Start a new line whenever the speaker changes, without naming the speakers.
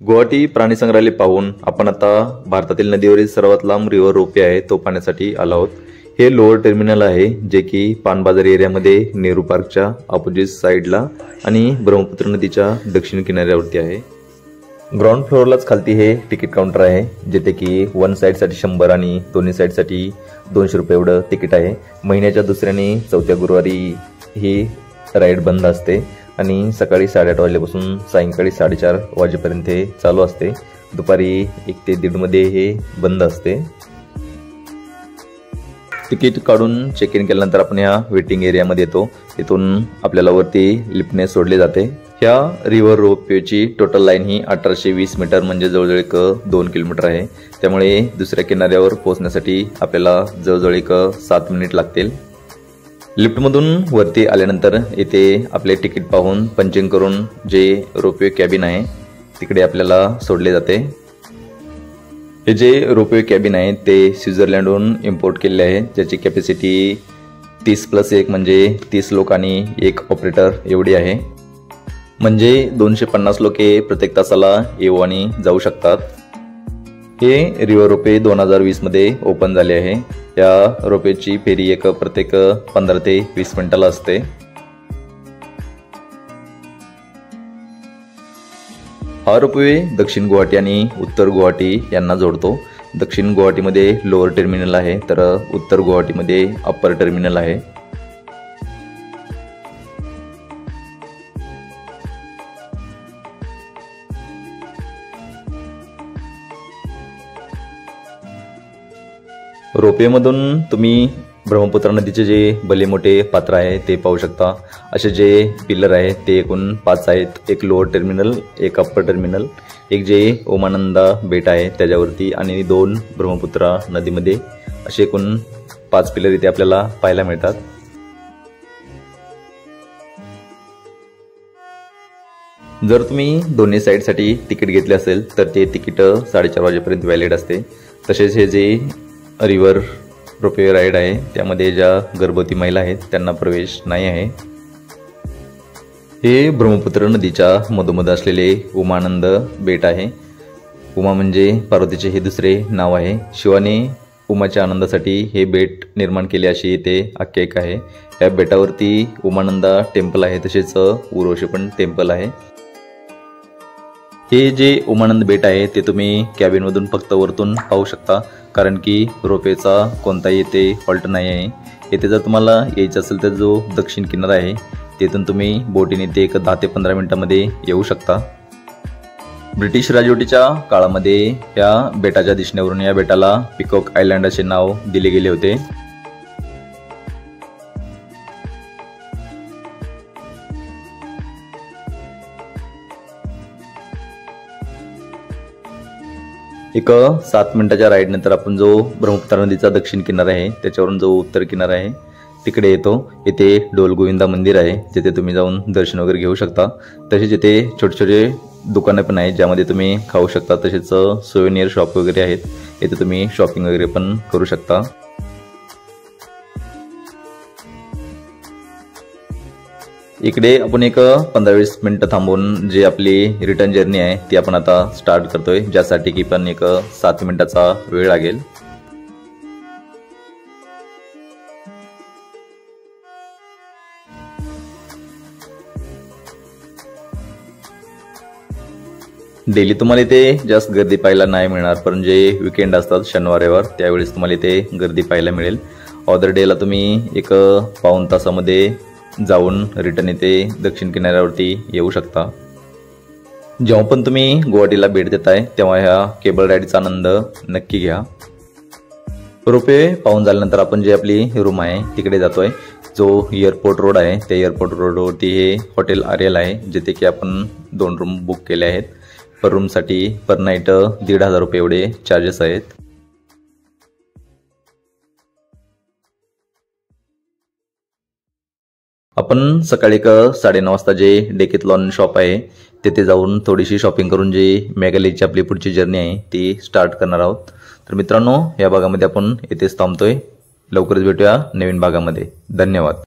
गुवाहाटी प्राणी संग्रहालय पाहून आपण आता भारतातील नदीवरील सर्वात लांब रिव्हर रोपवे आहे तो पाहण्यासाठी आलो आहोत। हे लोअर टर्मिनल आहे जे की पानबाजार एरियामध्ये नेहरू पार्कच्या ऑपोजिट साइडला आणि ब्रह्मपुत्र नदीच्या दक्षिण किनाऱ्यावरती आहे। ग्राउंड फ्लोअरलाच खालती हे तिकीट काउंटर आहे जेथे की वन साइडसाठी 100 आणि दोन्ही साइडसाठी 200 रुपये एवढं तिकीट आहे। महिन्याच्या दुसऱ्या आणि चौथ्या गुरुवारी ही राईड बंद असते आणि सकाळी 8:30 वाजल्यापासून सायंकाळी 4:30 वाजेपर्यंत हे चालू असते। दुपारी 1 ते 1:30 मध्ये हे बंद असते। तिकीट काढून चेक इन केल्यानंतर आपण या वेटिंग एरियामध्ये येतो। इथून आपल्याला वरती लिफ्टने सोडले जाते। ह्या रिव्हर रोपवेची टोटल लाईन ही 1820 मीटर म्हणजे जवळजवळ 2 किलोमीटर आहे। त्यामुळे दुसऱ्या किनाऱ्यावर पोहोचण्यासाठी आपल्याला जवळजवळ 7 मिनिट लागतील। लिफ्टमधून वरती आल्यानंतर येथे आपले तिकीट पाहून पंचिंग करून जे रोपवे कॅबिन आहे तिकडे आपल्याला सोडले जाते। हे जे रोपवे कॅबिन आहे ते स्वित्झर्लंडहून इम्पोर्ट केलेले आहे ज्याची कॅपॅसिटी 30+1 म्हणजे 30 लोक आणि 1 ऑपरेटर एवढी आहे। म्हणजे 250 लोके प्रत्येक तासाला येऊ आणि जाऊ शकतात। हे रिव्हर रोपवे 2020 मध्ये ओपन झाले आहे। या रोपवेची फेरी प्रत्येक 15 ते 20 मिनिटाला असते। हा रोपवे दक्षिण गुवाहाटी आणि उत्तर गुवाहाटी यांना जोडतो। दक्षिण गुवाहाटीमध्ये लोअर टर्मिनल आहे तर उत्तर गुवाहाटीमध्ये अप्पर टर्मिनल आहे। रोपवेमधून तुम्ही ब्रह्मपुत्र नदीचे जे भले मोठे पात्र आहे ते पाहू शकता। असे जे पिलर आहे ते एकूण 5 आहेत। एक लोअर टर्मिनल, एक अप्पर टर्मिनल, एक जे ओमानंदा बेट आहे त्याच्यावरती आणि 2 ब्रह्मपुत्रा नदीमध्ये असे एकूण 5 पिलर इथे आपल्याला पाहायला मिळतात। जर तुम्ही दोन्ही साइडसाठी तिकीट घेतले असेल तर ते तिकीट 4:30 वाजेपर्यंत व्हॅलिड असते। तसेच हे जे रिव्हर रोपवे राईड आहे त्यामध्ये ज्या गर्भवती महिला आहेत त्यांना प्रवेश नाही आहे। हे ब्रह्मपुत्र नदीच्या मधोमध असलेले उमानंद बेट आहे। उमा म्हणजे पार्वतीचे हे दुसरे नाव आहे। शिवाने उमाच्या आनंदासाठी हे बेट निर्माण केले अशी इथे आख्यायिका आहे। या बेटावरती उमानंदा टेम्पल आहे तसेच उर्वशी पण टेम्पल आहे। हे जे उमानंद बेट आहे ते तुम्ही कॅबिन मधून फक्त वरतून पाहू शकता कारण की रोपवेचा कोणताही येथे हॉल्ट नाही आहे। येथे जर तुम्हाला यायचं असेल तर जो दक्षिण किनारा आहे तेथून तुम्ही बोटीने ते 10 ते 15 मिनिटांमध्ये येऊ शकता। ब्रिटिश राजवटीच्या काळामध्ये या बेटाच्या दिशेवरून या बेटाला पिकॉक आयलंड असे नाव दिले गेले होते। एक 7 मिनिटाच्या राईड नंतर आपण जो ब्रह्मपुत्र नदीचा दक्षिण किनारा आहे त्याच्यावरून जो उत्तर किनारा आहे तिकडे येतो। येथे डोल गोविंदा मंदिर आहे जिथे तुम्ही जाऊन दर्शन वगैरे घेऊ शकता। तसेच इथे छोटे छोटे दुकाने पण आहेत ज्यामध्ये तुम्ही खाऊ शकता। तसेच सोवेनियर शॉप वगैरे आहेत, येथे तुम्ही शॉपिंग वगैरे पण करू शकता। इकडे आपण एक 15-20 मिनिटं थांबून जे आपली रिटर्न जर्नी आहे ती आपण आता स्टार्ट करतोय ज्यासाठी की पण एक 7 मिनिटाचा वेळ लागेल। डेली तुम्हाला इथे जास्त गर्दी पाहायला नाही मिळणार पण जे वीकेंड असतात शनिवार रविवार त्यावेळेस तुम्हाला इथे गर्दी पाहायला मिळेल। अदर डेला तुम्ही एक पाऊण तासामध्ये जाऊन रिटर्न येथे दक्षिण किनाऱ्यावरती येऊ शकता। जेव्हा पण तुम्ही गुवाहाटीला भेट देताय तेव्हा ह्या केबल राईडचा आनंद नक्की घ्या। रोपवे पाहून झाल्यानंतर आपण जे आपली रूम आहे तिकडे जातोय। जो एअरपोर्ट रोड आहे त्या एअरपोर्ट रोडवरती हे हॉटेल आर्यल आहे जिथे की आपण 2 रूम बुक केले आहेत। पर रूमसाठी पर नाईट 1,500 रुपये एवढे चार्जेस आहेत। आपण सकाळी 9:30 वाजता जे डेकेथलॉन शॉप आहे तेथे जाऊन थोडीशी शॉपिंग करून जे मेघालयची आपली पुढची जर्नी आहे ती स्टार्ट करणार आहोत। तर मित्रांनो या भागामध्ये आपण इथेच थांबतोय। लवकरच भेटूया नवीन भागामध्ये। धन्यवाद।